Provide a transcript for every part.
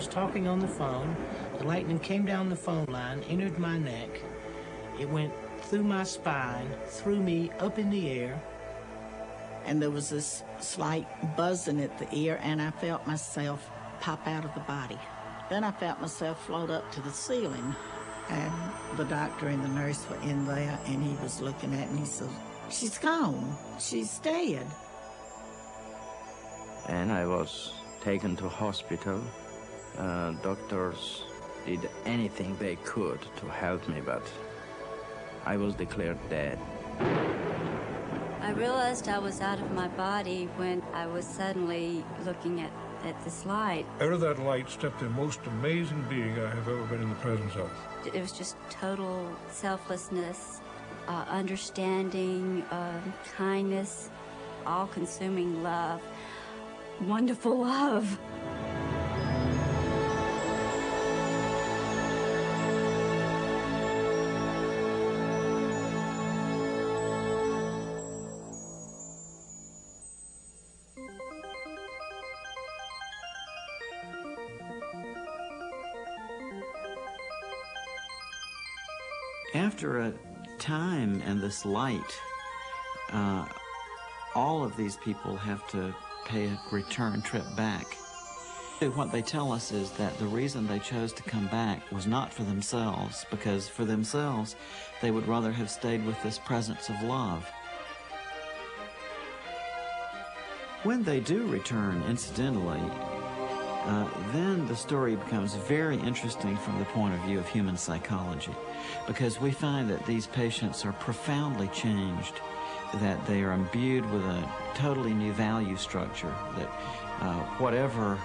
was talking on the phone. The lightning came down the phone line, entered my neck. It went through my spine, threw me up in the air. And there was this slight buzzing at the ear, and I felt myself pop out of the body. Then I felt myself float up to the ceiling, and the doctor and the nurse were in there, and he was looking at me. He said, "She's gone. She's dead." And I was taken to hospital. Doctors did anything they could to help me, but I was declared dead. I realized I was out of my body when I was suddenly looking at this light. Out of that light stepped the most amazing being I have ever been in the presence of. It was just total selflessness, understanding, kindness, all-consuming love, wonderful love. After a time and this light, all of these people have to pay a return trip back. What they tell us is that the reason they chose to come back was not for themselves, because for themselves, they would rather have stayed with this presence of love. When they do return, incidentally, then the story becomes very interesting from the point of view of human psychology, because we find that these patients are profoundly changed, that they are imbued with a totally new value structure, that whatever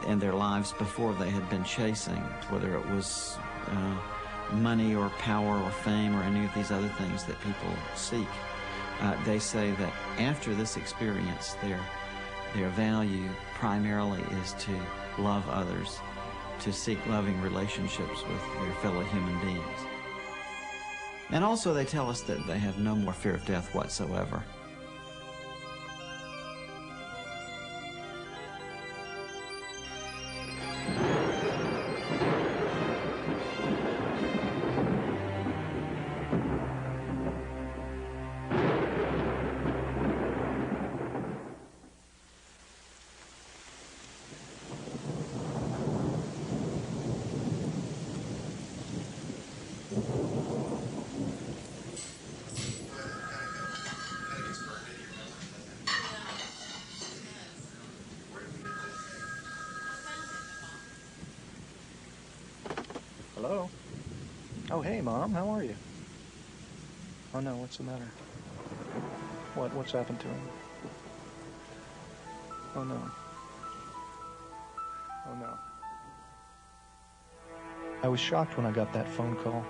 in their lives before they had been chasing, whether it was money or power or fame or any of these other things that people seek, they say that after this experience, their value primarily is to love others, to seek loving relationships with their fellow human beings. And also they tell us that they have no more fear of death whatsoever. Hello? Oh, hey, Mom. How are you? Oh, no. What's the matter? What's happened to him? Oh, no. Oh, no. I was shocked when I got that phone call.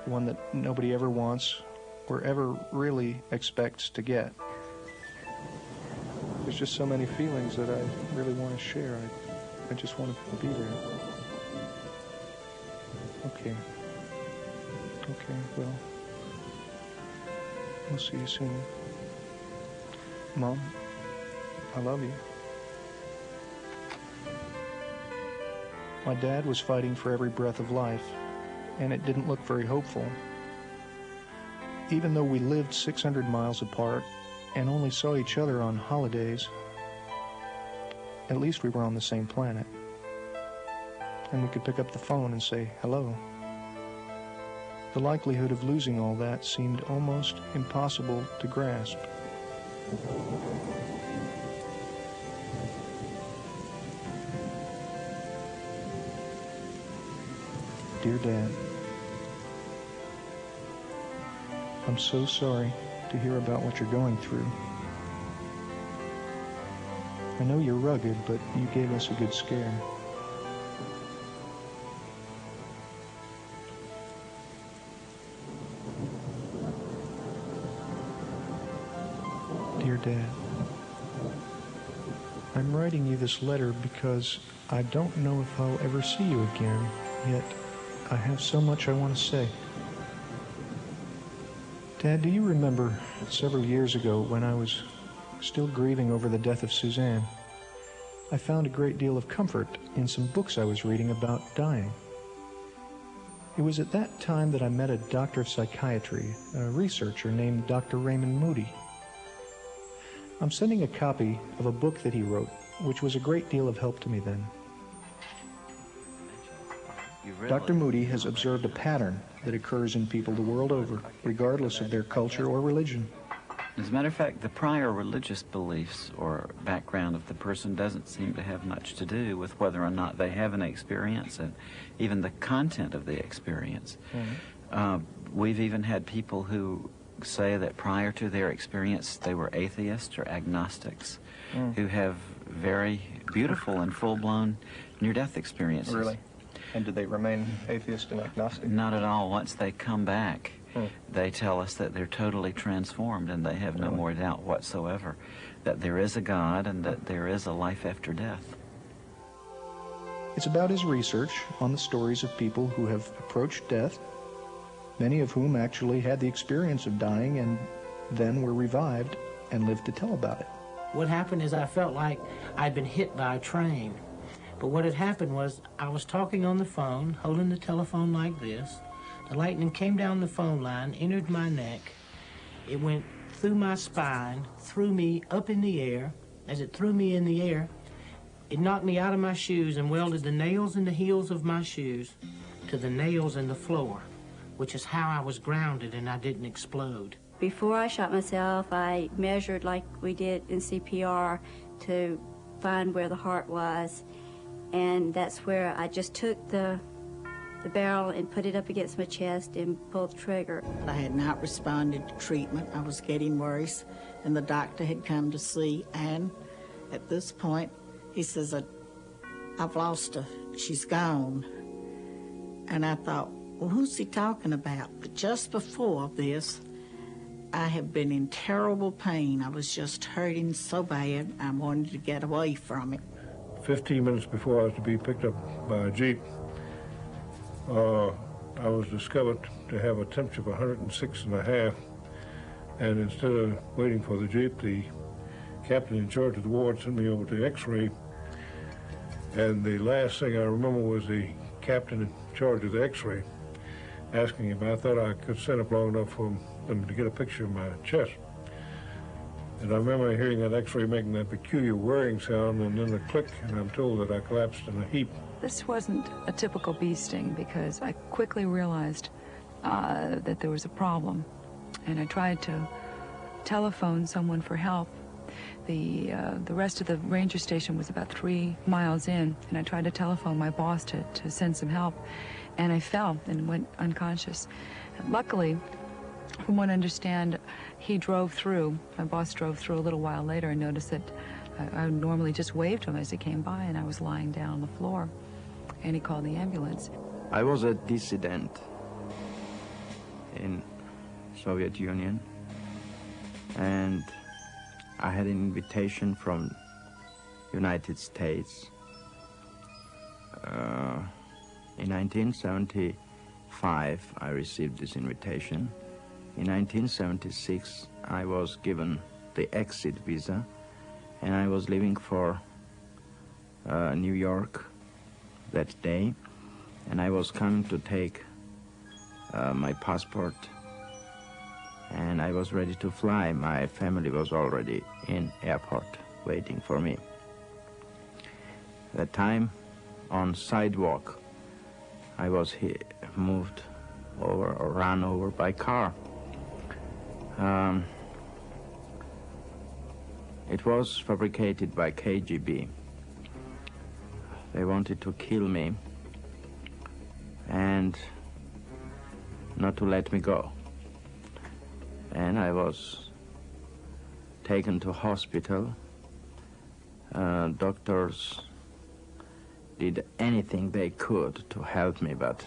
One that nobody ever wants or ever really expects to get. There's just so many feelings that I really want to share. I just want to be there. Okay. Okay, well, we'll see you soon. Mom, I love you. My dad was fighting for every breath of life, and it didn't look very hopeful. Even though we lived 600 miles apart and only saw each other on holidays, at least we were on the same planet. And we could pick up the phone and say hello. The likelihood of losing all that seemed almost impossible to grasp. Dear Dad, I'm so sorry to hear about what you're going through. I know you're rugged, but you gave us a good scare. Dear Dad, I'm writing you this letter because I don't know if I'll ever see you again, yet I have so much I want to say. Dad, do you remember several years ago when I was still grieving over the death of Suzanne? I found a great deal of comfort in some books I was reading about dying. It was at that time that I met a doctor of psychiatry, a researcher named Dr. Raymond Moody. I'm sending a copy of a book that he wrote, which was a great deal of help to me then. Dr. Moody has observed a pattern that occurs in people the world over, regardless of their culture or religion. As a matter of fact, the prior religious beliefs or background of the person doesn't seem to have much to do with whether or not they have an experience and even the content of the experience. We've even had people who say that prior to their experience they were atheists or agnostics who have very beautiful and full-blown near-death experiences. Really? And do they remain atheist and agnostic? Not at all. Once they come back, they tell us that they're totally transformed and they have no more doubt whatsoever that there is a God and that there is a life after death. It's about his research on the stories of people who have approached death, many of whom actually had the experience of dying and then were revived and lived to tell about it. What happened is I felt like I'd been hit by a train. But what had happened was I was talking on the phone, holding the telephone like this. The lightning came down the phone line, entered my neck. It went through my spine, threw me up in the air. As it threw me in the air, it knocked me out of my shoes and welded the nails in the heels of my shoes to the nails in the floor, which is how I was grounded and I didn't explode. Before I shot myself, I measured like we did in CPR to find where the heart was. And that's where I just took the barrel and put it up against my chest and pulled the trigger. I had not responded to treatment. I was getting worse, and the doctor had come to see, and at this point, he says, I've lost her. She's gone. And I thought, well, who's he talking about? But just before this, I had been in terrible pain. I was just hurting so bad, I wanted to get away from it. 15 minutes before I was to be picked up by a Jeep, I was discovered to have a temperature of 106.5, and instead of waiting for the Jeep, the captain in charge of the ward sent me over to X-ray, and the last thing I remember was the captain in charge of the X-ray asking if I thought I could stand up long enough for them to get a picture of my chest. And I remember hearing that X-ray making that peculiar whirring sound and then a click, and I'm told that I collapsed in a heap. This wasn't a typical bee sting because I quickly realized that there was a problem, and I tried to telephone someone for help. The rest of the ranger station was about 3 miles in, and I tried to telephone my boss to send some help, and I fell and went unconscious. And luckily, from what I understand, he drove through. My boss drove through a little while later and noticed that I normally just waved to him as he came by, and I was lying down on the floor, and he called the ambulance. I was a dissident in Soviet Union, and I had an invitation from United States. In 1975, I received this invitation. In 1976, I was given the exit visa, and I was leaving for New York that day, and I was coming to take my passport, and I was ready to fly. My family was already in airport waiting for me. At that time, on sidewalk, I was moved over or run over by car. It was fabricated by KGB. They wanted to kill me and not to let me go. And I was taken to hospital. Doctors did anything they could to help me, but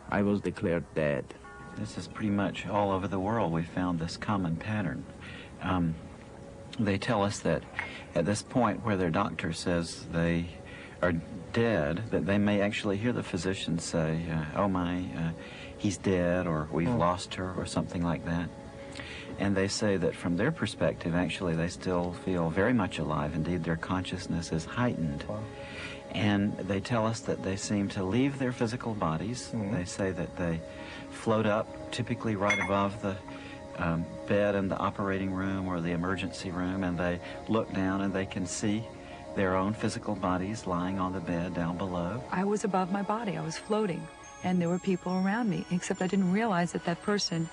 I was declared dead. This is pretty much all over the world. We found this common pattern. They tell us that at this point where their doctor says they are dead, that they may actually hear the physician say, oh my, he's dead, or we've lost her, or something like that. And they say that from their perspective, actually, they still feel very much alive. Indeed, their consciousness is heightened. Wow. And they tell us that they seem to leave their physical bodies. They say that they float up, typically right above the bed in the operating room or the emergency room, and they look down and they can see their own physical bodies lying on the bed down below. I was above my body. I was floating, and there were people around me, except I didn't realize that that person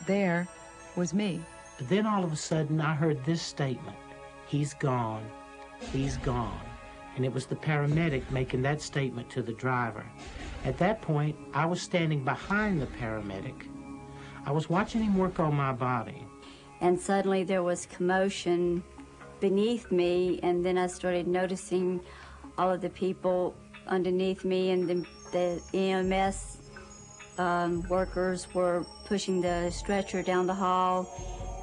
there was me. But then all of a sudden I heard this statement, "He's gone, he's gone." And it was the paramedic making that statement to the driver. At that point, I was standing behind the paramedic. I was watching him work on my body. And suddenly there was commotion beneath me, and then I started noticing all of the people underneath me, and the EMS workers were pushing the stretcher down the hall,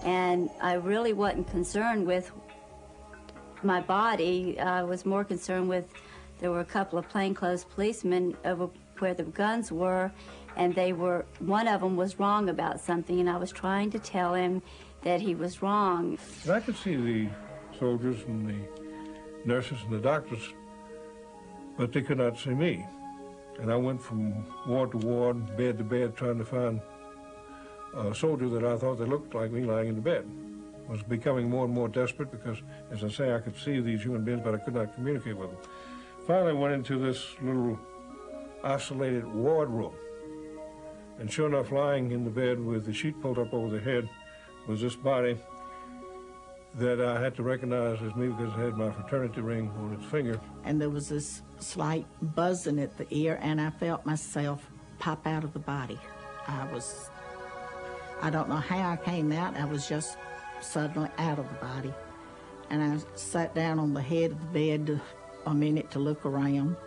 and I really wasn't concerned with my body. I was more concerned with, there were a couple of plainclothes policemen over where the guns were, and one of them was wrong about something, and I was trying to tell him that he was wrong. And I could see the soldiers and the nurses and the doctors, but they could not see me. And I went from ward to ward, bed to bed, trying to find a soldier that I thought that looked like me lying in the bed. I was becoming more and more desperate because, as I say, I could see these human beings, but I could not communicate with them. Finally, I went into this little isolated ward room. And sure enough, lying in the bed with the sheet pulled up over the head was this body that I had to recognize as me because it had my fraternity ring on its finger. And there was this slight buzzing at the ear, and I felt myself pop out of the body. I don't know how I came out. I was just suddenly out of the body. And I sat down on the head of the bed a minute to look around.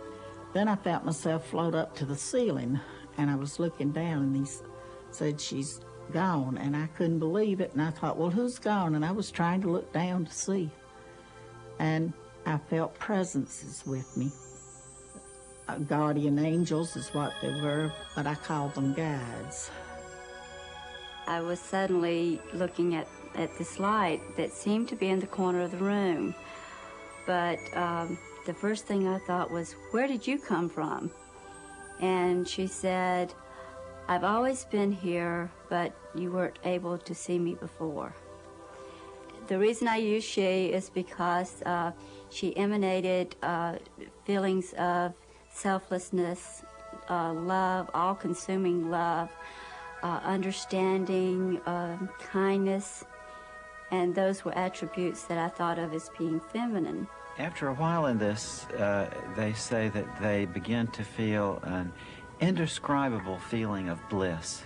Then I felt myself float up to the ceiling, and I was looking down, and he said, "She's gone." And I couldn't believe it, and I thought, well, who's gone? And I was trying to look down to see. And I felt presences with me. Guardian angels is what they were, but I called them guides. I was suddenly looking at this light that seemed to be in the corner of the room. But the first thing I thought was, where did you come from? And she said, "I've always been here, but you weren't able to see me before." The reason I use she is because she emanated feelings of selflessness, love, all-consuming love, understanding, kindness, and those were attributes that I thought of as being feminine. After a while in this, they say that they begin to feel an indescribable feeling of bliss,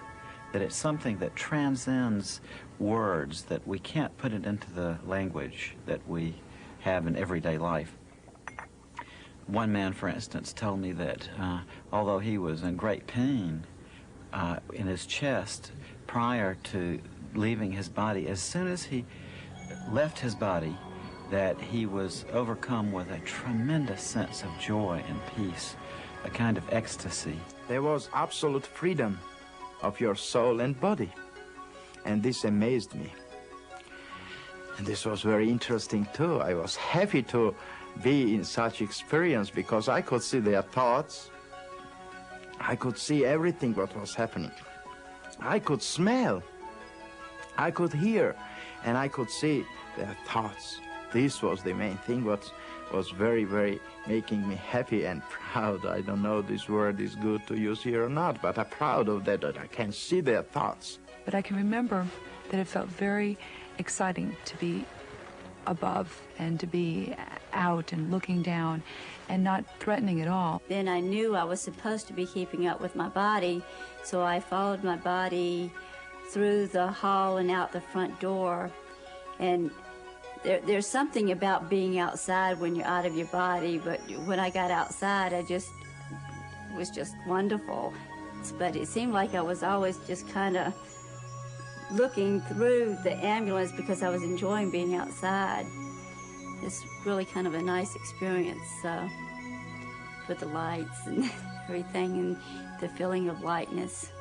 that it's something that transcends words, that we can't put it into the language that we have in everyday life. One man, for instance, told me that although he was in great pain in his chest prior to leaving his body, as soon as he left his body, that he was overcome with a tremendous sense of joy and peace, a kind of ecstasy. There was absolute freedom of your soul and body, and this amazed me. And this was very interesting too. I was happy to be in such experience because I could see their thoughts. I could see everything what was happening. I could smell, I could hear, and I could see their thoughts. This was the main thing what was very, very making me happy and proud. I don't know this word is good to use here or not, but I'm proud of that I can see their thoughts. But I can remember that it felt very exciting to be above and to be out and looking down and not threatening at all. Then I knew I was supposed to be keeping up with my body, so I followed my body through the hall and out the front door. And there's something about being outside when you're out of your body, but when I got outside, it was just wonderful. But it seemed like I was always just kind of looking through the ambulance because I was enjoying being outside. It's really kind of a nice experience with the lights and everything and the feeling of lightness.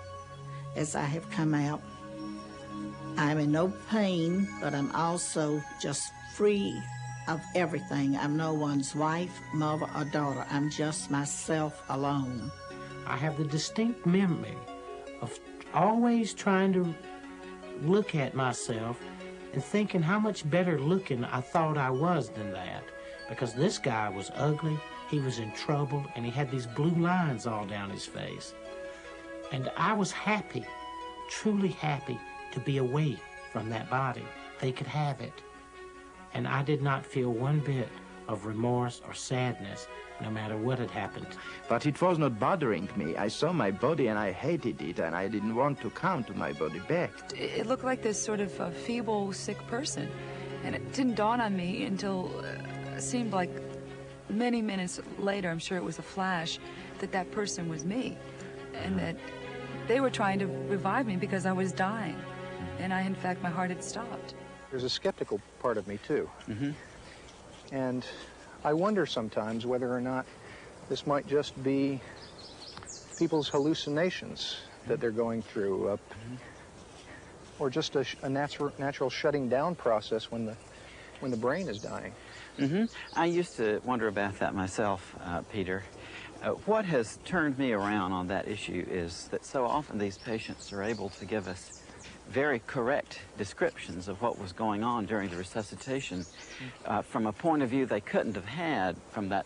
As I have come out, I'm in no pain, but I'm also just free of everything. I'm no one's wife, mother, or daughter. I'm just myself alone. I have the distinct memory of always trying to look at myself and thinking how much better looking I thought I was than that. Because this guy was ugly, he was in trouble, and he had these blue lines all down his face. And I was happy, truly happy, to be away from that body. They could have it. And I did not feel one bit of remorse or sadness, no matter what had happened. But it was not bothering me. I saw my body and I hated it, and I didn't want to come to my body back. It looked like this sort of feeble, sick person. And it didn't dawn on me until it seemed like many minutes later, I'm sure it was a flash, that that person was me. And that they were trying to revive me because I was dying. And in fact, my heart had stopped. There's a skeptical part of me, too. Mm-hmm. And I wonder sometimes whether or not this might just be people's hallucinations that they're going through, or just a natural shutting down process when the brain is dying. Mm-hmm. I used to wonder about that myself, Peter. What has turned me around on that issue is that so often these patients are able to give us very correct descriptions of what was going on during the resuscitation from a point of view they couldn't have had from the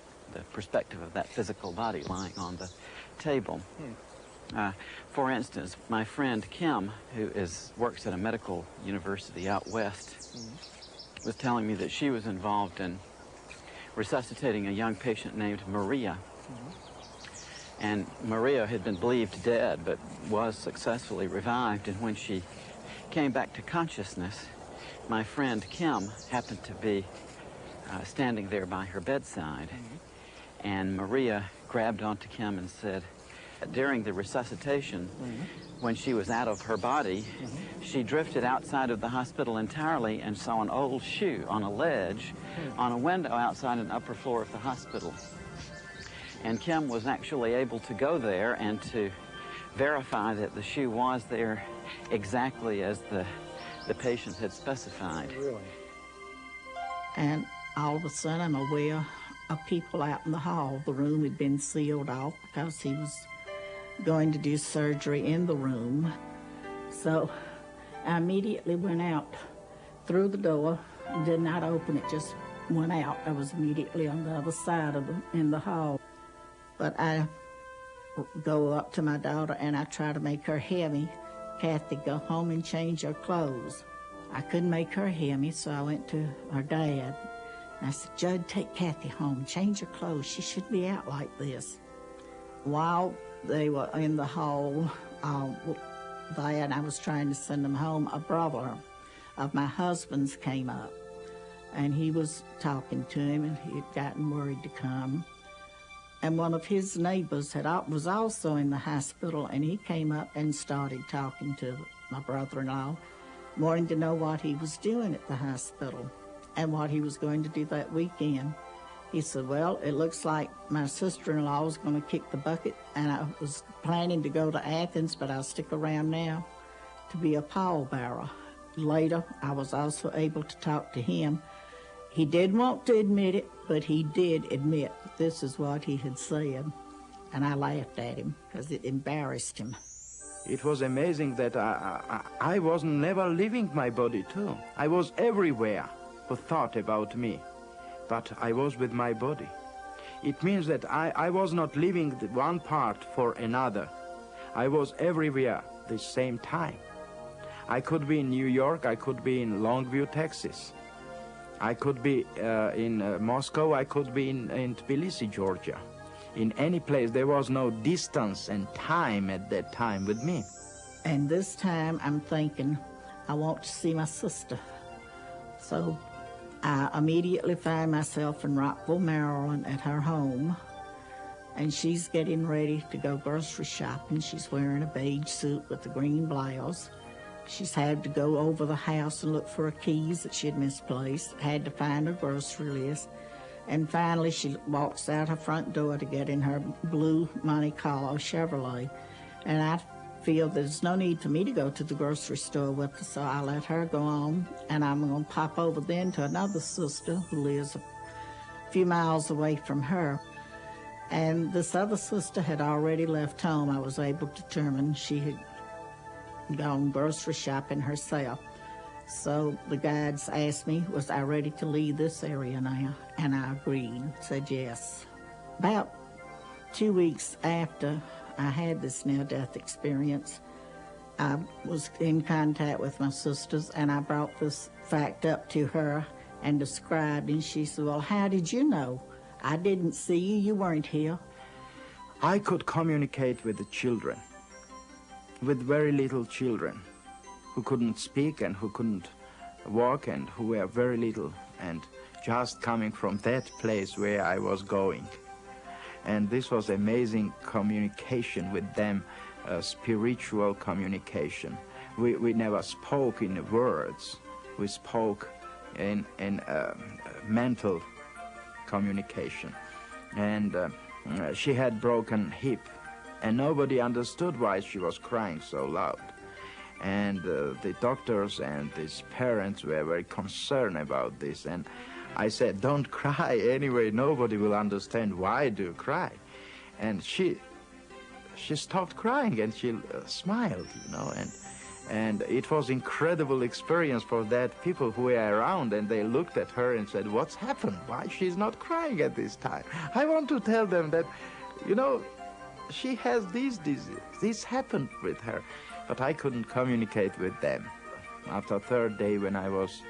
perspective of that physical body lying on the table. For instance, my friend Kim, who works at a medical university out west, was telling me that she was involved in resuscitating a young patient named Maria. And Maria had been believed dead, but was successfully revived. And when she came back to consciousness, my friend Kim happened to be standing there by her bedside. And Maria grabbed onto Kim and said, during the resuscitation, when she was out of her body, she drifted outside of the hospital entirely and saw an old shoe on a ledge on a window outside an upper floor of the hospital. And Kim was actually able to go there and to verify that the shoe was there exactly as the patient had specified. Really? And all of a sudden, I'm aware of people out in the hall. The room had been sealed off because he was going to do surgery in the room. So I immediately went out through the door, did not open it, just went out. I was immediately on the other side of in the hall. But I go up to my daughter and I try to make her hear me. Kathy, go home and change your clothes. I couldn't make her hear me, so I went to her dad. And I said, Judd, take Kathy home, change her clothes. She shouldn't be out like this. While they were in the hall there and I was trying to send them home, a brother of my husband's came up. And he was talking to him, and he had gotten worried to come. And one of his neighbors was also in the hospital, and he came up and started talking to my brother-in-law, wanting to know what he was doing at the hospital and what he was going to do that weekend. He said, well, it looks like my sister-in-law was going to kick the bucket, and I was planning to go to Athens, but I'll stick around now to be a pallbearer. Later, I was also able to talk to him. He didn't want to admit it, but he did admit that this is what he had said. And I laughed at him because it embarrassed him. It was amazing that I was never leaving my body too. I was everywhere who thought about me, but I was with my body. It means that I was not leaving one part for another. I was everywhere at the same time. I could be in New York, I could be in Longview, Texas. I could be in Moscow, I could be in Tbilisi, Georgia. In any place, there was no distance and time at that time with me. And this time, I'm thinking, I want to see my sister. So I immediately find myself in Rockville, Maryland at her home. And she's getting ready to go grocery shopping. She's wearing a beige suit with a green blouse. She's had to go over the house and look for her keys that she had misplaced, had to find her grocery list. And finally, she walks out her front door to get in her blue Monte Carlo Chevrolet. And I feel there's no need for me to go to the grocery store with her, so I let her go on, and I'm going to pop over then to another sister who lives a few miles away from her. And this other sister had already left home. I was able to determine she had gone grocery shopping herself. So the guides asked me, was I ready to leave this area now? And I agreed, said yes. About 2 weeks after I had this near-death experience, I was in contact with my sisters, and I brought this fact up to her and described, and she said, well, how did you know? I didn't see you. You weren't here. I could communicate with the children, with very little children who couldn't speak and who couldn't walk and who were very little, and just coming from that place where I was going. And this was amazing communication with them, spiritual communication. We never spoke in words. We spoke in mental communication. And she had broken hip, and nobody understood why she was crying so loud. And the doctors and his parents were very concerned about this. And I said, don't cry anyway, nobody will understand why do you cry. And she stopped crying, and she smiled, you know, and it was incredible experience for that people who were around, and they looked at her and said, what's happened? Why she's not crying at this time? I want to tell them that, you know, she has these diseases. This happened with her, but I couldn't communicate with them. After the third day, when I was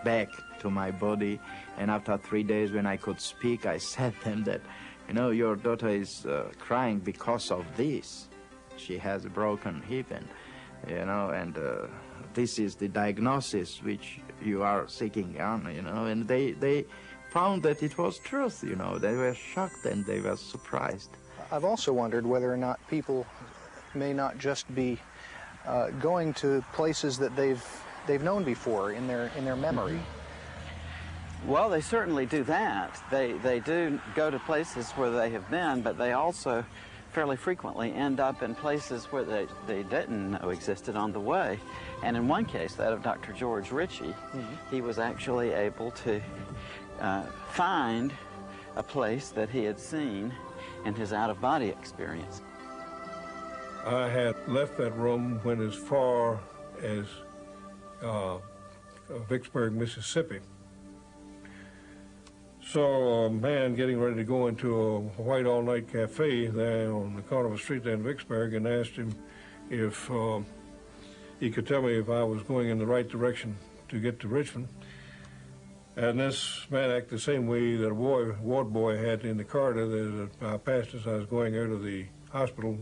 back to my body, and after 3 days when I could speak, I said to them that, you know, your daughter is crying because of this. She has a broken hip, and, you know, and this is the diagnosis which you are seeking on, you know, and they found that it was truth, you know. They were shocked and they were surprised. I've also wondered whether or not people may not just be going to places that they've known before in their memory. Well, they certainly do that. They do go to places where they have been, but they also fairly frequently end up in places where they didn't know existed on the way. And in one case, that of Dr. George Ritchie, he was actually able to find a place that he had seen in his out-of-body experience. I had left that room, went as far as Vicksburg, Mississippi. Saw a man getting ready to go into a white all-night cafe there on the corner of a street there in Vicksburg, and asked him if he could tell me if I was going in the right direction to get to Richmond. And this man acted the same way that a ward boy had in the corridor that I passed as I was going out of the hospital,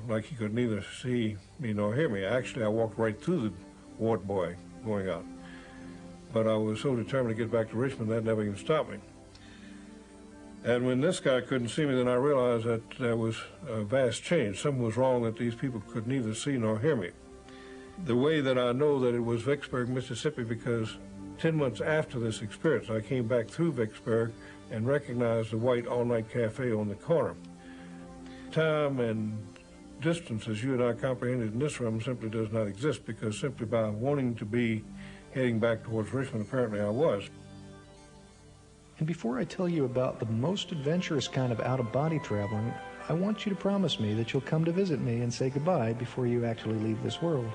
like he could neither see me nor hear me. Actually, I walked right through the ward boy going out. But I was so determined to get back to Richmond that never even stopped me. And when this guy couldn't see me, then I realized that there was a vast change. Something was wrong, that these people could neither see nor hear me. The way that I know that it was Vicksburg, Mississippi, because 10 months after this experience, I came back through Vicksburg and recognized the white all-night cafe on the corner. Time and distance, as you and I comprehended in this room, simply does not exist, because simply by wanting to be heading back towards Richmond, apparently I was. And before I tell you about the most adventurous kind of out-of-body traveling, I want you to promise me that you'll come to visit me and say goodbye before you actually leave this world.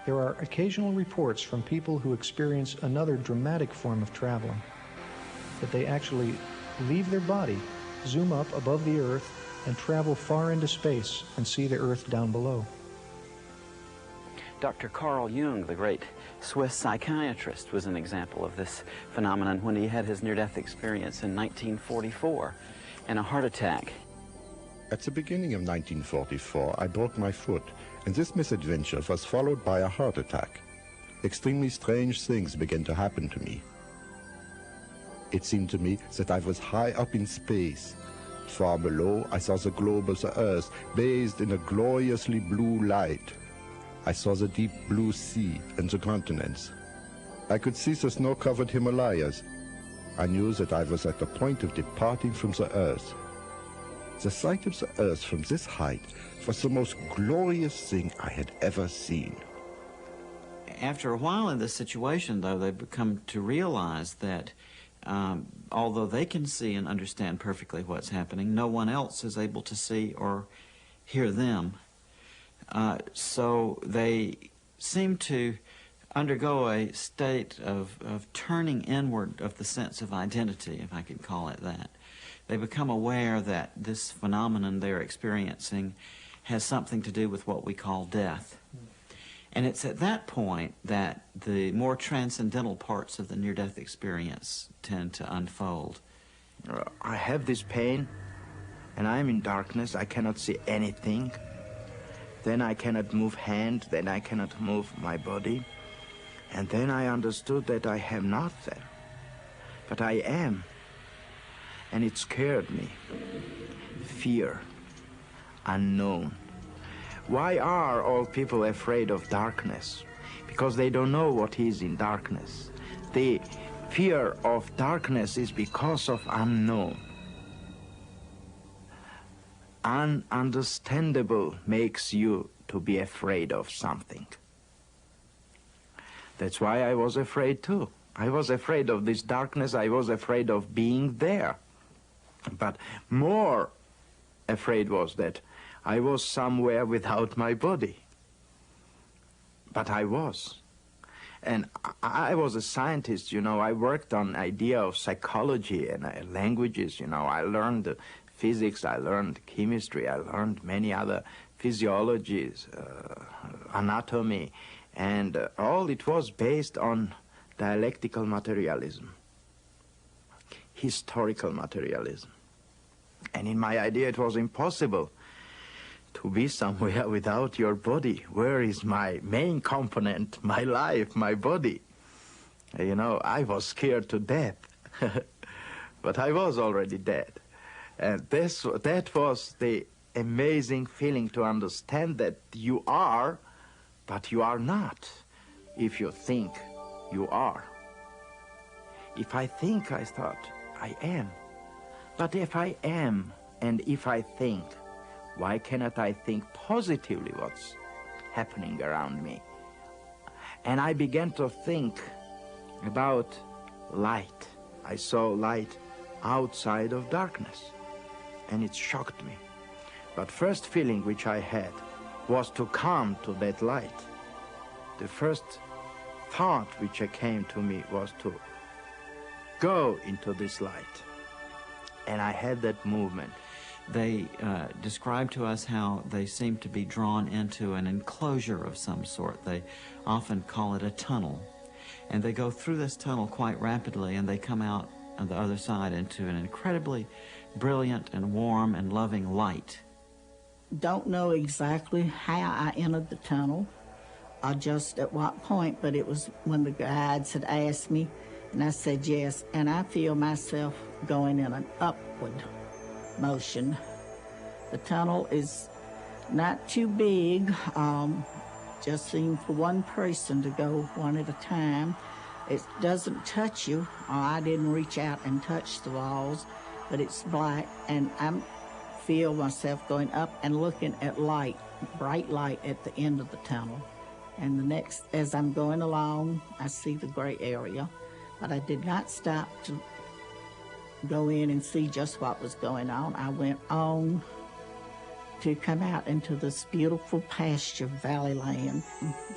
There are occasional reports from people who experience another dramatic form of traveling, that they actually leave their body, zoom up above the Earth, and travel far into space and see the Earth down below. Dr. Carl Jung, the great Swiss psychiatrist, was an example of this phenomenon when he had his near-death experience in 1944 in a heart attack. At the beginning of 1944, I broke my foot, and this misadventure was followed by a heart attack. Extremely strange things began to happen to me. It seemed to me that I was high up in space. Far below, I saw the globe of the Earth bathed in a gloriously blue light. I saw the deep blue sea and the continents. I could see the snow-covered Himalayas. I knew that I was at the point of departing from the Earth. The sight of the earth from this height was the most glorious thing I had ever seen. After a while in this situation, though, they've become to realize that although they can see and understand perfectly what's happening, no one else is able to see or hear them. So they seem to undergo a state of turning inward of the sense of identity, if I could call it that. They become aware that this phenomenon they're experiencing has something to do with what we call death. And it's at that point that the more transcendental parts of the near-death experience tend to unfold. I have this pain, and I'm in darkness. I cannot see anything. Then I cannot move hand, then I cannot move my body. And then I understood that I have nothing, but I am. And it scared me. Fear, unknown. Why are all people afraid of darkness? Because they don't know what is in darkness. The fear of darkness is because of unknown. Ununderstandable makes you to be afraid of something. That's why I was afraid too. I was afraid of this darkness. I was afraid of being there. But more afraid was that I was somewhere without my body. But I was. And I was a scientist, you know. I worked on idea of psychology and languages, you know. I learned physics, I learned chemistry, I learned many other physiologies, anatomy, and all it was based on dialectical materialism, historical materialism. And in my idea it was impossible to be somewhere without your body. Where is my main component, my life, my body? You know, I was scared to death, but I was already dead. And that was the amazing feeling, to understand that you are, but you are not, if you think you are. If I think, I thought, I am. But if I am, and if I think, why cannot I think positively what's happening around me? And I began to think about light. I saw light outside of darkness, and it shocked me. But first feeling which I had was to come to that light. The first thought which came to me was to go into this light. And I had that movement. They describe to us how they seem to be drawn into an enclosure of some sort. They often call it a tunnel. And they go through this tunnel quite rapidly, and they come out on the other side into an incredibly brilliant and warm and loving light. Don't know exactly how I entered the tunnel or just at what point, but it was when the guides had asked me, and I said yes, and I feel myself going in an upward motion. The tunnel is not too big, just seemed for one person to go one at a time. It doesn't touch you, or I didn't reach out and touch the walls, but it's black, and I feel myself going up and looking at light, bright light at the end of the tunnel. And the next, as I'm going along, I see the gray area, but I did not stop to go in and see just what was going on. I went on to come out into this beautiful pasture valley land,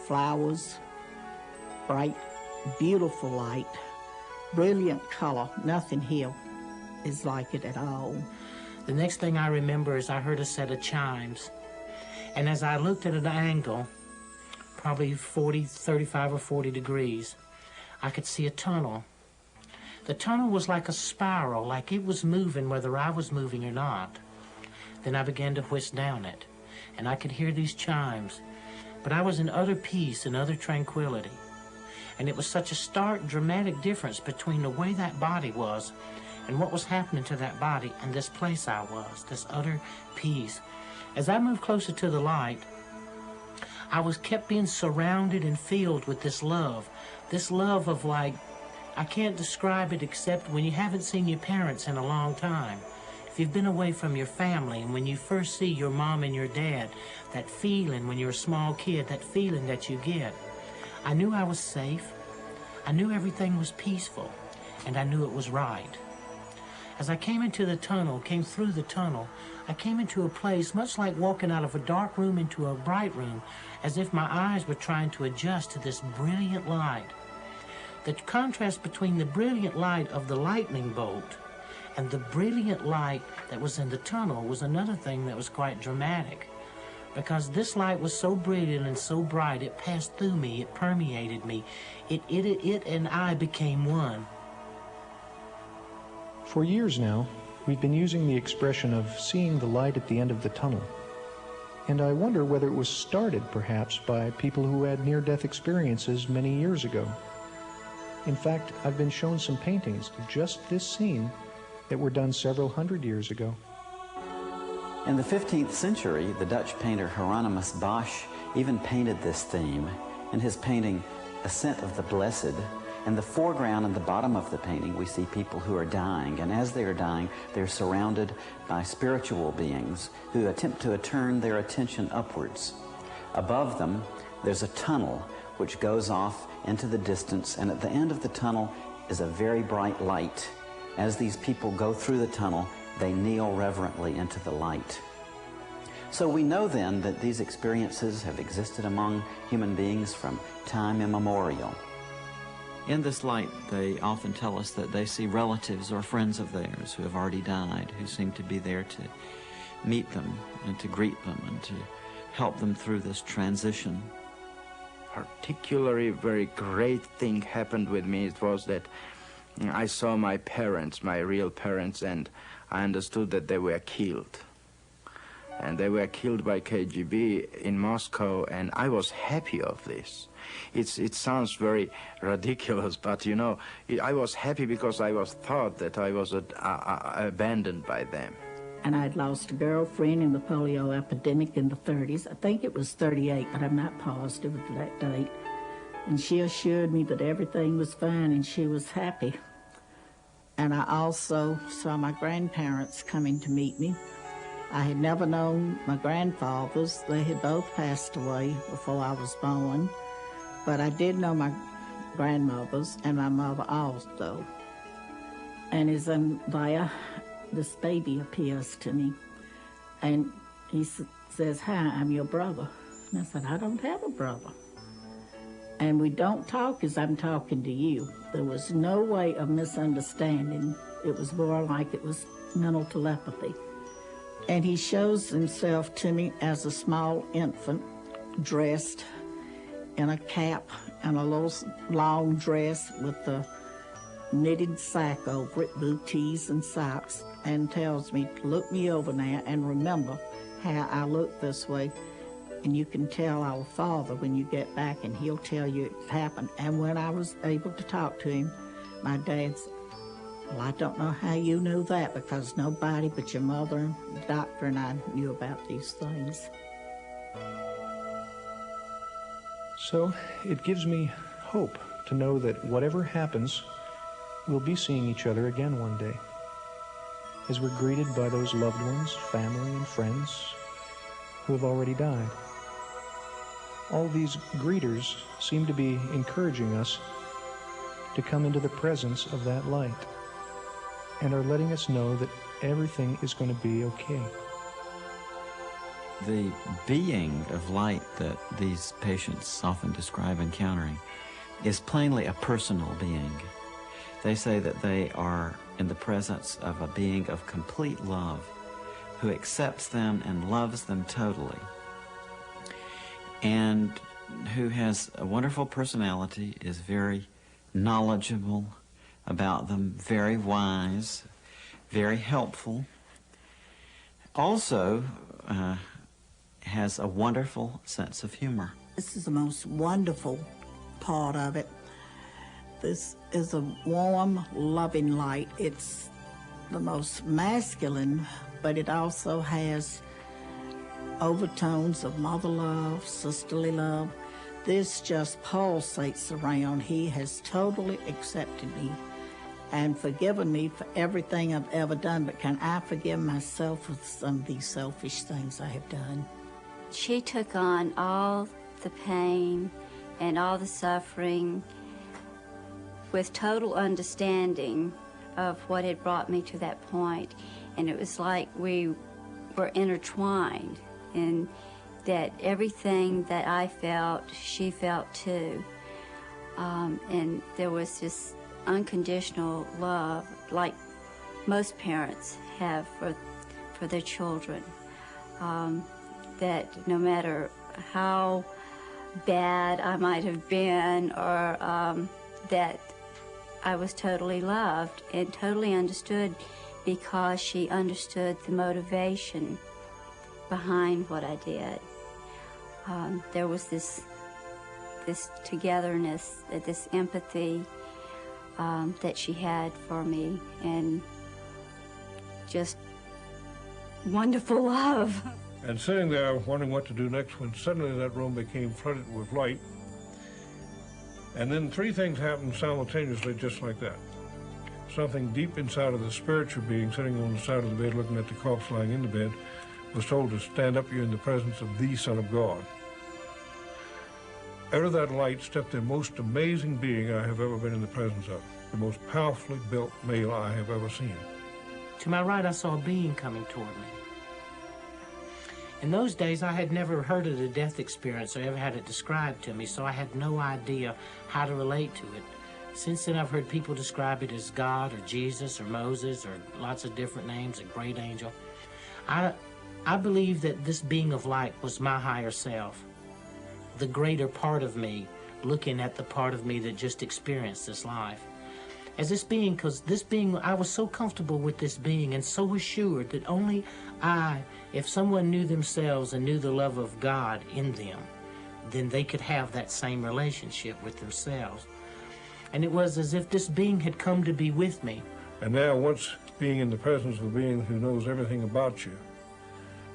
flowers, bright, beautiful light, brilliant color. Nothing here is like it at all. The next thing I remember is I heard a set of chimes. And as I looked at an angle, probably 35 or 40 degrees, I could see a tunnel. The tunnel was like a spiral, like it was moving whether I was moving or not. Then I began to whisk down it, and I could hear these chimes. But I was in utter peace and utter tranquility. And it was such a stark, dramatic difference between the way that body was and what was happening to that body and this place I was, this utter peace. As I moved closer to the light, I was kept being surrounded and filled with this love of like, I can't describe it except when you haven't seen your parents in a long time. If you've been away from your family, and when you first see your mom and your dad, that feeling when you're a small kid, that feeling that you get. I knew I was safe. I knew everything was peaceful, and I knew it was right. As I came into the tunnel, came through the tunnel, I came into a place much like walking out of a dark room into a bright room, as if my eyes were trying to adjust to this brilliant light. The contrast between the brilliant light of the lightning bolt and the brilliant light that was in the tunnel was another thing that was quite dramatic. Because this light was so brilliant and so bright, it passed through me, it permeated me. It and I became one. For years now, we've been using the expression of seeing the light at the end of the tunnel. And I wonder whether it was started, perhaps, by people who had near-death experiences many years ago. In fact, I've been shown some paintings of just this scene that were done several hundred years ago. In the 15th century, the Dutch painter Hieronymus Bosch even painted this theme in his painting Ascent of the Blessed. In the foreground and the bottom of the painting, we see people who are dying, and as they are dying, they're surrounded by spiritual beings who attempt to turn their attention upwards. Above them, there's a tunnel which goes off into the distance, and at the end of the tunnel is a very bright light. As these people go through the tunnel, they kneel reverently into the light. So we know then that these experiences have existed among human beings from time immemorial. In this light, they often tell us that they see relatives or friends of theirs who have already died, who seem to be there to meet them and to greet them and to help them through this transition. Particularly very great thing happened with me. It was that I saw my parents, my real parents, and I understood that they were killed. And they were killed by KGB in Moscow, and I was happy of this. It sounds very ridiculous, but you know, I was happy because I was thought that I was abandoned by them. And I'd lost a girlfriend in the polio epidemic in the 30s. I think it was 38, but I'm not positive of that date. And she assured me that everything was fine and she was happy. And I also saw my grandparents coming to meet me. I had never known my grandfathers. They had both passed away before I was born. But I did know my grandmothers and my mother also. And as I'm there, this baby appears to me. And he says, "Hi, I'm your brother." And I said, "I don't have a brother." And we don't talk as I'm talking to you. There was no way of misunderstanding. It was more like it was mental telepathy. And he shows himself to me as a small infant, dressed in a cap and a little long dress with a knitted sack over it, booties and socks, and tells me to look me over now and remember how I look this way. And you can tell our Father when you get back, and he'll tell you it happened. And when I was able to talk to him, my dad said, "Well, I don't know how you knew that, because nobody but your mother, the doctor, and I knew about these things." So it gives me hope to know that whatever happens, we'll be seeing each other again one day, as we're greeted by those loved ones, family and friends who have already died. All these greeters seem to be encouraging us to come into the presence of that light, and are letting us know that everything is going to be okay. The being of light that these patients often describe encountering is plainly a personal being. They say that they are in the presence of a being of complete love who accepts them and loves them totally, and who has a wonderful personality, is very knowledgeable about them, very wise, very helpful, also has a wonderful sense of humor. This is the most wonderful part of it. This is a warm, loving light. It's the most masculine, but it also has overtones of mother love, sisterly love. This just pulsates around. He has totally accepted me, and forgiven me for everything I've ever done, but can I forgive myself for some of these selfish things I have done? She took on all the pain and all the suffering with total understanding of what had brought me to that point. And it was like we were intertwined, and that everything that I felt, she felt too. And there was this unconditional love, like most parents have for their children, that no matter how bad I might have been, or that I was totally loved and totally understood, because she understood the motivation behind what I did. There was this togetherness, this empathy that she had for me, and just wonderful love. And sitting there wondering what to do next, when suddenly that room became flooded with light. And then three things happened simultaneously, just like that. Something deep inside of the spiritual being sitting on the side of the bed looking at the corpse lying in the bed was told to stand up, you're in the presence of the Son of God. Out of that light stepped the most amazing being I have ever been in the presence of, the most powerfully built male I have ever seen. To my right, I saw a being coming toward me. In those days, I had never heard of the death experience or ever had it described to me, so I had no idea how to relate to it. Since then, I've heard people describe it as God or Jesus or Moses or lots of different names, a great angel. I believe that this being of light was my higher self, the greater part of me, looking at the part of me that just experienced this life. As this being, because this being, I was so comfortable with this being and so assured that only if someone knew themselves and knew the love of God in them, then they could have that same relationship with themselves. And it was as if this being had come to be with me. And now, once being in the presence of a being who knows everything about you,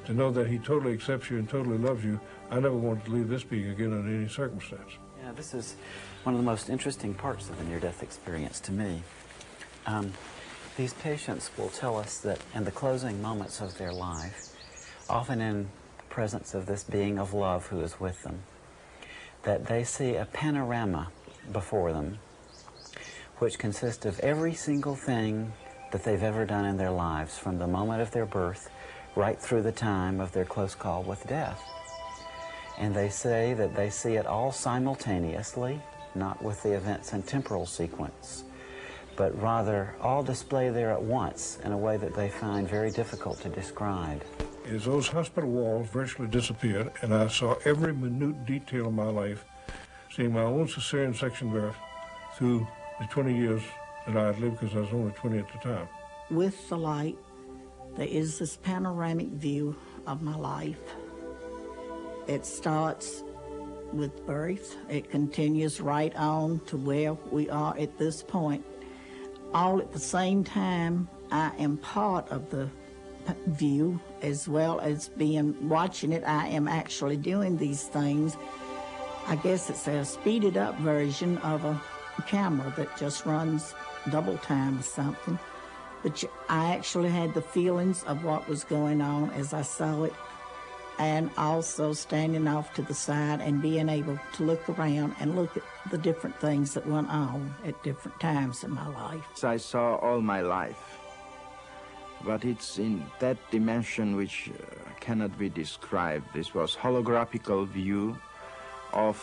to know that he totally accepts you and totally loves you, I never wanted to leave this being again under any circumstance. Yeah, this is one of the most interesting parts of the near-death experience to me. These patients will tell us that in the closing moments of their life, often in the presence of this being of love who is with them, that they see a panorama before them which consists of every single thing that they've ever done in their lives, from the moment of their birth right through the time of their close call with death. And they say that they see it all simultaneously, not with the events in temporal sequence, but rather all displayed there at once in a way that they find very difficult to describe. As those hospital walls virtually disappeared, and I saw every minute detail of my life, seeing my own cesarean section birth through the 20 years that I had lived, because I was only 20 at the time. With the light, there is this panoramic view of my life. It starts with birth. It continues right on to where we are at this point. All at the same time, I am part of the view, as well as watching it. I am actually doing these things. I guess it's a speeded up version of a camera that just runs double time or something. But I actually had the feelings of what was going on as I saw it, and also standing off to the side and being able to look around and look at the different things that went on at different times in my life. I saw all my life, but it's in that dimension which cannot be described. This was holographical view of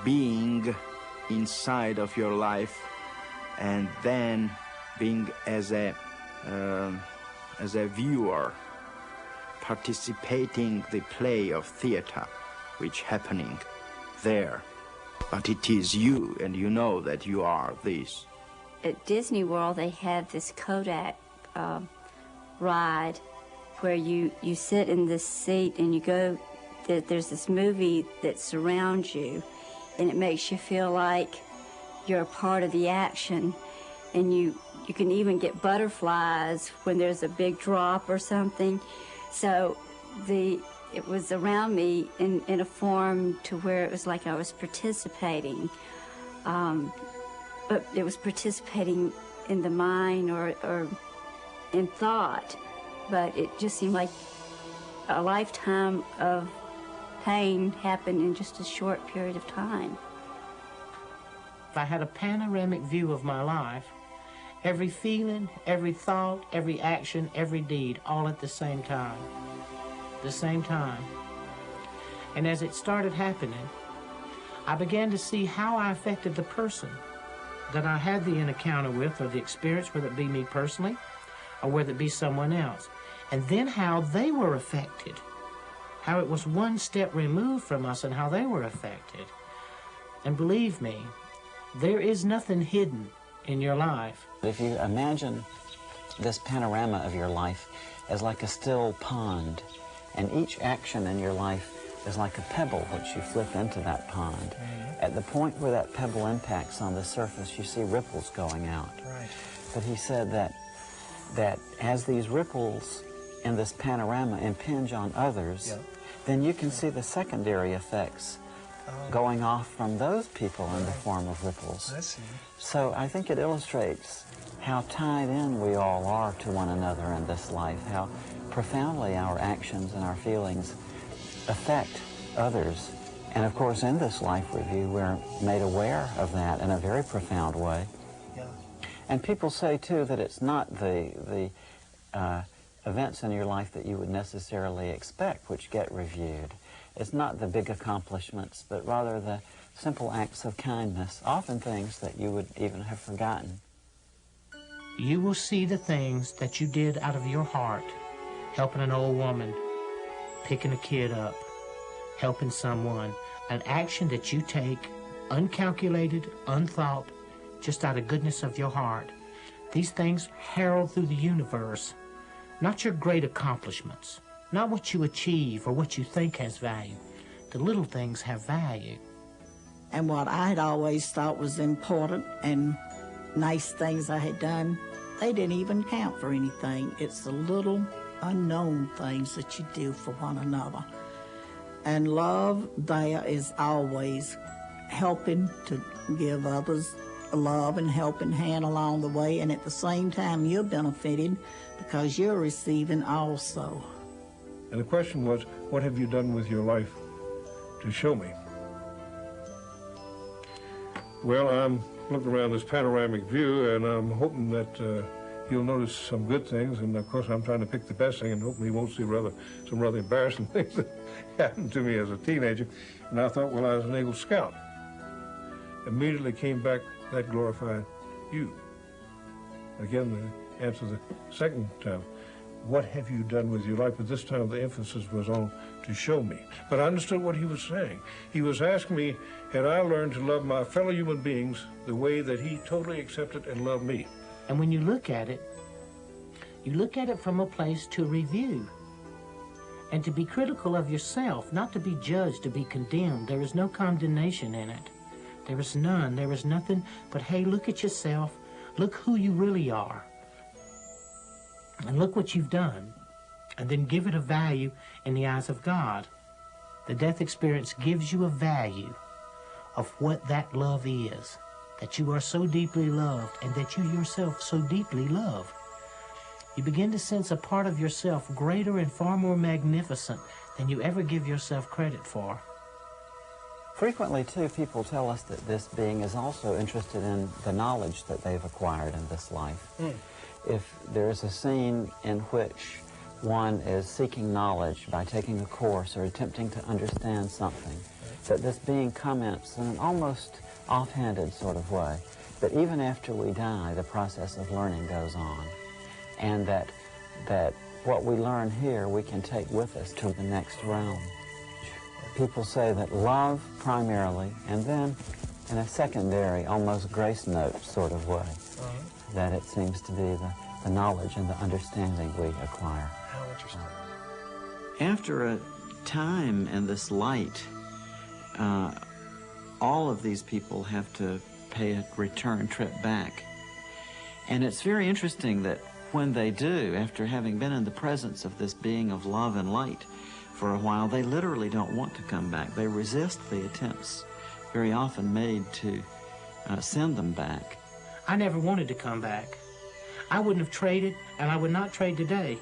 being inside of your life, and then being as a viewer, participating the play of theater which happening there. But it is you, and you know that you are this. At Disney World, they have this Kodak ride where you sit in this seat and you go, there's this movie that surrounds you, and it makes you feel like you're a part of the action, and you can even get butterflies when there's a big drop or something. So it was around me in a form to where it was like I was participating, but it was participating in the mind or in thought, but it just seemed like a lifetime of pain happened in just a short period of time. If I had a panoramic view of my life, every feeling, every thought, every action, every deed, all at the same time. The same time. And as it started happening, I began to see how I affected the person that I had the encounter with or the experience, whether it be me personally or whether it be someone else. And then how they were affected, how it was one step removed from us and how they were affected. And believe me, there is nothing hidden in your life. If you imagine this panorama of your life as like a still pond, and each action in your life is like a pebble which you flip into that pond. At the point where that pebble impacts on the surface, you see ripples going out. Right. But he said that as these ripples in this panorama impinge on others, then you can see the secondary effects going off from those people in the form of ripples. I see. So I think it illustrates how tied in we all are to one another in this life, how profoundly our actions and our feelings affect others. And of course, in this life review, we're made aware of that in a very profound way. Yeah. And people say, too, that it's not the events in your life that you would necessarily expect which get reviewed. It's not the big accomplishments, but rather the simple acts of kindness, often things that you would even have forgotten. You will see the things that you did out of your heart, helping an old woman, picking a kid up, helping someone, an action that you take, uncalculated, unthought, just out of goodness of your heart. These things herald through the universe, not your great accomplishments, not what you achieve or what you think has value. The little things have value. And what I had always thought was important and nice things I had done, they didn't even count for anything. It's the little unknown things that you do for one another. And love there is always helping to give others love and helping hand along the way, and at the same time you're benefiting because you're receiving also. And the question was, what have you done with your life to show me? Well, I'm looking around this panoramic view, and I'm hoping that you'll notice some good things, and of course I'm trying to pick the best thing and hoping you won't see some rather embarrassing things that happened to me as a teenager. And I thought, well, I was an Eagle Scout. Immediately came back, that glorified you. Again, the answer the second time, what have you done with your life? But this time the emphasis was on to show me. But I understood what he was saying. He was asking me, had I learned to love my fellow human beings the way that he totally accepted and loved me? And when you look at it from a place to review and to be critical of yourself, not to be judged, to be condemned. There is no condemnation in it. There is none. There is nothing but, hey, look at yourself. Look who you really are. And look what you've done. And then give it a value in the eyes of God. The death experience gives you a value of what that love is, that you are so deeply loved and that you yourself so deeply love. You begin to sense a part of yourself greater and far more magnificent than you ever give yourself credit for. Frequently, too, people tell us that this being is also interested in the knowledge that they've acquired in this life. If there's a scene in which one is seeking knowledge by taking a course or attempting to understand something, that this being comments in an almost offhanded sort of way, that even after we die, the process of learning goes on, and that what we learn here we can take with us to the next realm. People say that love primarily, and then in a secondary, almost grace note sort of way, that it seems to be the knowledge and the understanding we acquire. How interesting. After a time in this light, all of these people have to pay a return trip back. And it's very interesting that when they do, after having been in the presence of this being of love and light for a while, they literally don't want to come back. They resist the attempts very often made to send them back. I never wanted to come back. I wouldn't have traded, and I would not trade today.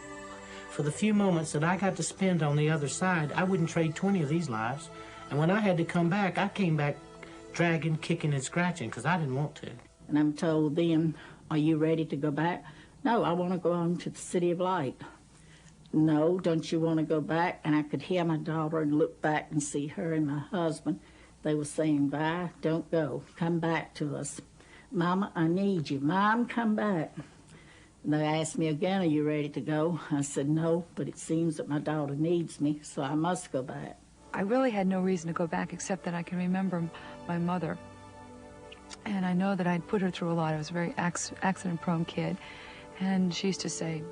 For the few moments that I got to spend on the other side, I wouldn't trade 20 of these lives. And when I had to come back, I came back dragging, kicking, and scratching, because I didn't want to. And I'm told then, are you ready to go back? No, I want to go on to the City of Light. No, don't you want to go back? And I could hear my daughter and look back and see her and my husband. They were saying, Vi, don't go. Come back to us. Mama, I need you. Mom, come back. And they asked me again, are you ready to go? I said, no, but it seems that my daughter needs me, so I must go back. I really had no reason to go back except that I can remember my mother. And I know that I'd put her through a lot. I was a very accident-prone kid. And she used to say,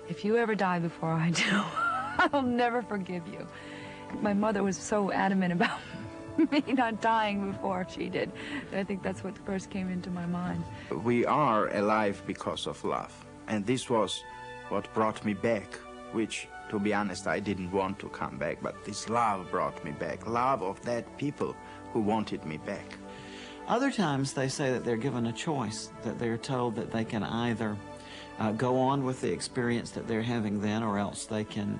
if you ever die before I do, I'll never forgive you. My mother was so adamant about me not dying before she did. I think that's what first came into my mind. We are alive because of love. And this was what brought me back, which, to be honest, I didn't want to come back, but this love brought me back. Love of that people who wanted me back. Other times they say that they're given a choice, that they're told that they can either go on with the experience that they're having then, or else they can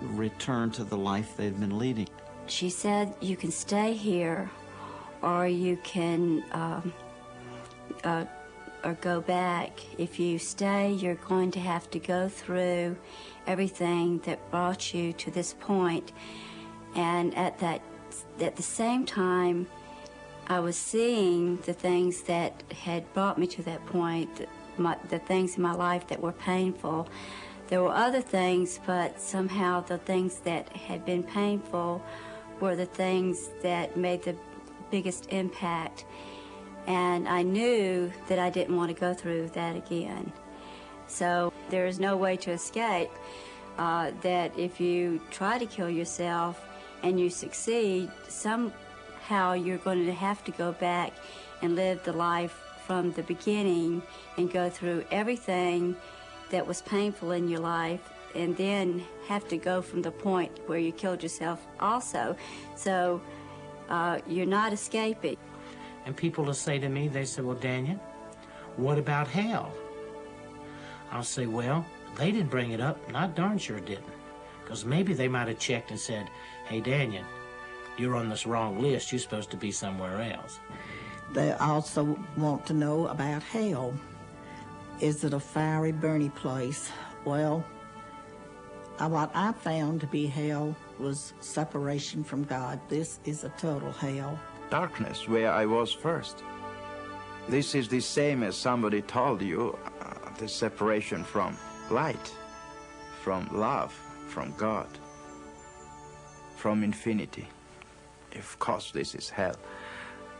return to the life they've been leading. She said, you can stay here, or you can or go back. If you stay, you're going to have to go through everything that brought you to this point. And at the same time, I was seeing the things that had brought me to that point, the things in my life that were painful. There were other things, but somehow the things that had been painful were the things that made the biggest impact. And I knew that I didn't want to go through that again. So there is no way to escape that if you try to kill yourself and you succeed, somehow you're going to have to go back and live the life from the beginning and go through everything that was painful in your life, and then have to go from the point where you killed yourself also. So you're not escaping. And people will say to me, they say, well, Daniel, what about hell? I'll say, well, they didn't bring it up, and I darn sure didn't. Because maybe they might have checked and said, hey, Daniel, you're on this wrong list. You're supposed to be somewhere else. They also want to know about hell. Is it a fiery, burning place? Well, what I found to be hell was separation from God. This is a total hell. Darkness, where I was first. This is the same as somebody told you, the separation from light, from love, from God, from infinity. Of course, this is hell.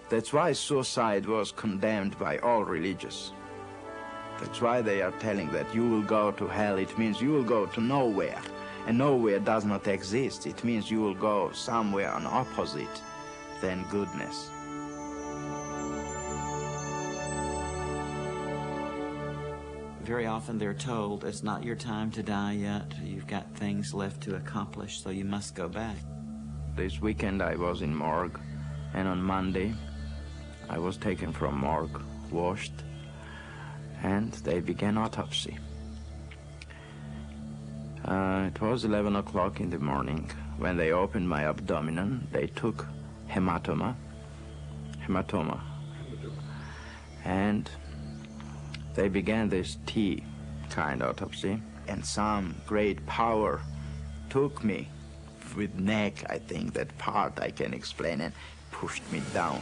That's why suicide was condemned by all religions. That's why they are telling that you will go to hell. It means you will go to nowhere. And nowhere does not exist. It means you will go somewhere on opposite than goodness. Very often they're told, it's not your time to die yet. You've got things left to accomplish, so you must go back. This weekend I was in morgue, and on Monday I was taken from morgue, washed, and they began autopsy. It was 11 o'clock in the morning. When they opened my abdomen, they took hematoma, and they began this T kind autopsy, and some great power took me with neck, I think that part I can explain, and pushed me down.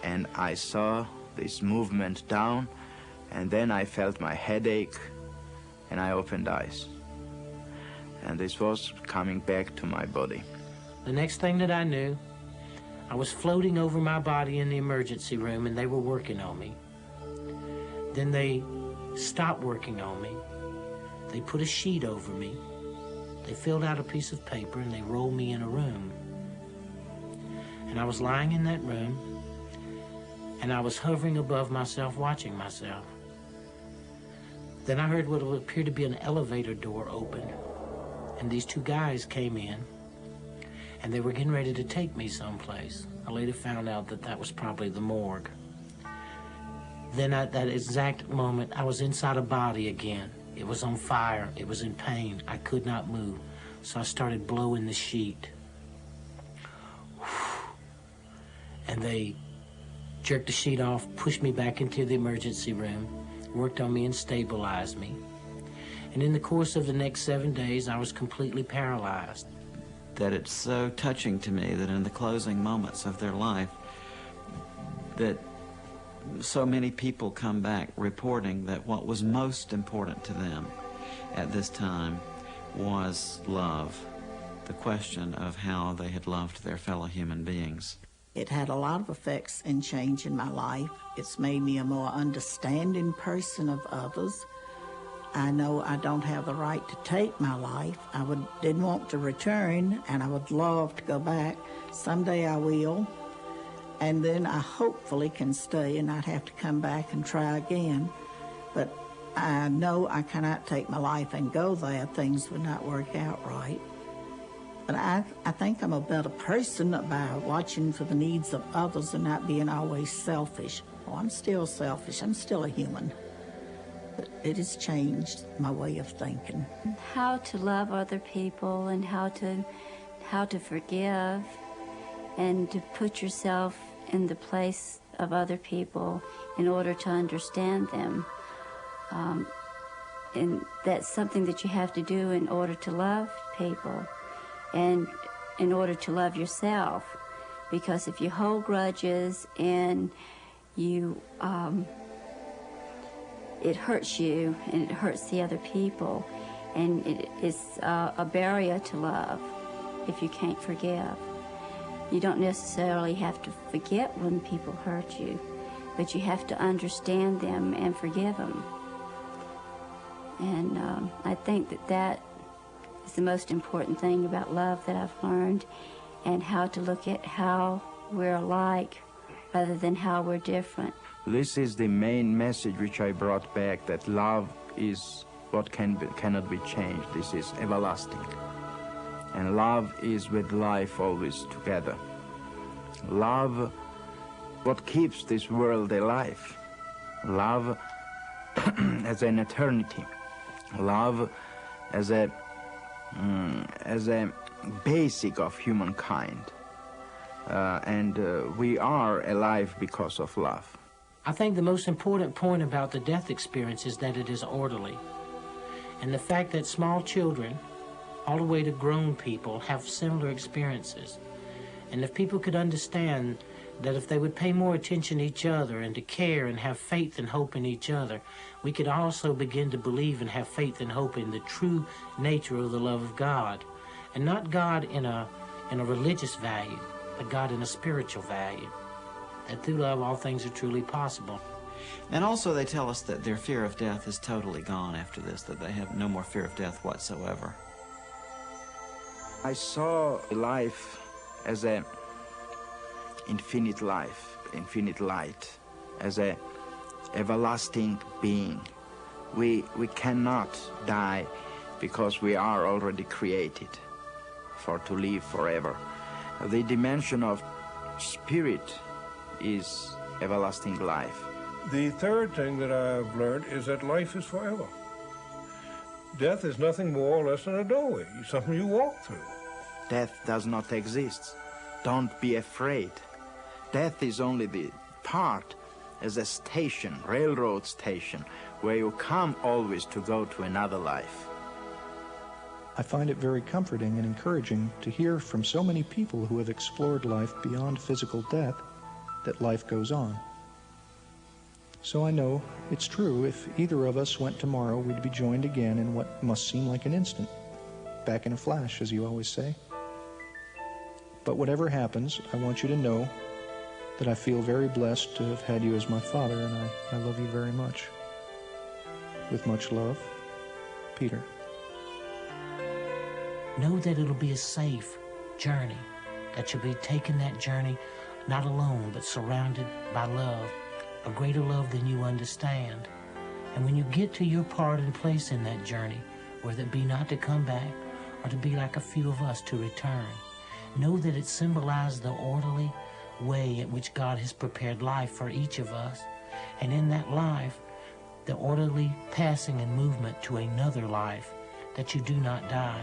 And I saw this movement down, and then I felt my headache, and I opened eyes. And this was coming back to my body. The next thing that I knew, I was floating over my body in the emergency room, and they were working on me. Then they stopped working on me. They put a sheet over me. They filled out a piece of paper, and they rolled me in a room. And I was lying in that room, and I was hovering above myself, watching myself. Then I heard what would appear to be an elevator door open, and these two guys came in, and they were getting ready to take me someplace. I later found out that that was probably the morgue. Then at that exact moment, I was inside a body again. It was on fire. It was in pain. I could not move. So I started blowing the sheet. And they jerked the sheet off, pushed me back into the emergency room, worked on me and stabilized me. And in the course of the next 7 days, I was completely paralyzed. That it's so touching to me that in the closing moments of their life, that so many people come back reporting that what was most important to them at this time was love, the question of how they had loved their fellow human beings. It had a lot of effects and change in my life. It's made me a more understanding person of others. I know I don't have the right to take my life. didn't want to return, and I would love to go back. Someday I will. And then I hopefully can stay and not have to come back and try again. But I know I cannot take my life and go there. Things would not work out right. But I think I'm a better person by watching for the needs of others and not being always selfish. Oh, I'm still selfish. I'm still a human. But it has changed my way of thinking. How to love other people and how to forgive and to put yourself in the place of other people in order to understand them. And that's something that you have to do in order to love people and in order to love yourself. Because if you hold grudges and you, it hurts you and it hurts the other people, and it's a barrier to love if you can't forgive. You don't necessarily have to forget when people hurt you, but you have to understand them and forgive them. And I think that is the most important thing about love that I've learned, and how to look at how we're alike rather than how we're different. This is the main message which I brought back, that love is what cannot be changed. This is everlasting. And love is with life always together. Love, what keeps this world alive. Love as an eternity. Love as a basic of humankind. And we are alive because of love. I think the most important point about the death experience is that it is orderly. And the fact that small children, all the way to grown people, have similar experiences. And if people could understand that if they would pay more attention to each other and to care and have faith and hope in each other, we could also begin to believe and have faith and hope in the true nature of the love of God. And not God in a religious value, but God in a spiritual value. That through love all things are truly possible. And also they tell us that their fear of death is totally gone after this, that they have no more fear of death whatsoever. I saw life as an infinite life, infinite light, as an everlasting being. We cannot die because we are already created to live forever. The dimension of spirit is everlasting life. The third thing that I've learned is that life is forever. Death is nothing more or less than a doorway, something you walk through. Death does not exist. Don't be afraid. Death is only the part as a station, railroad station, where you come always to go to another life. I find it very comforting and encouraging to hear from so many people who have explored life beyond physical death that life goes on. So I know it's true, if either of us went tomorrow, we'd be joined again in what must seem like an instant. Back in a flash, as you always say. But whatever happens, I want you to know that I feel very blessed to have had you as my father, and I love you very much. With much love, Peter. Know that it'll be a safe journey, that you'll be taking that journey not alone, but surrounded by love, a greater love than you understand. And when you get to your part and place in that journey, whether it be not to come back or to be like a few of us to return, know that it symbolizes the orderly way in which God has prepared life for each of us, And in that life, the orderly passing and movement to another life, that you do not die,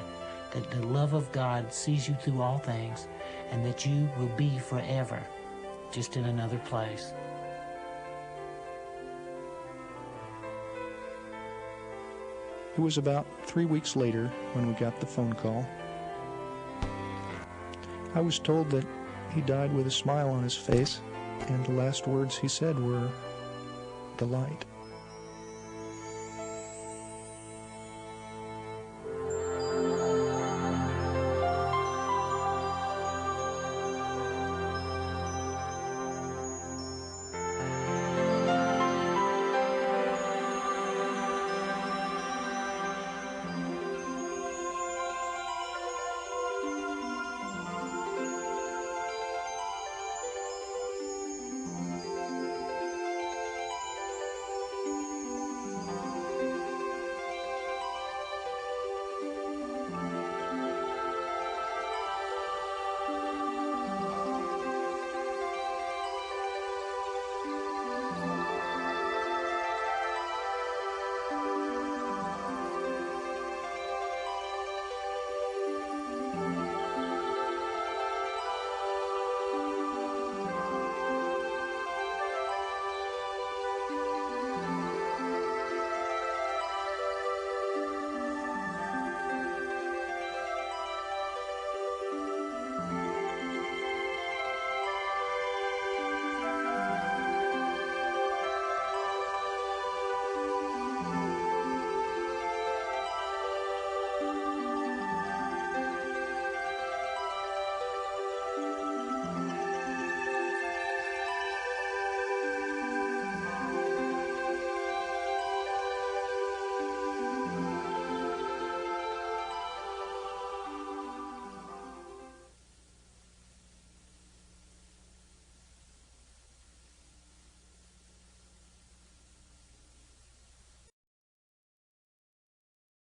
that the love of God sees you through all things, and that you will be forever, just in another place. It was about 3 weeks later when we got the phone call. I was told that he died with a smile on his face, and the last words he said were, "The light."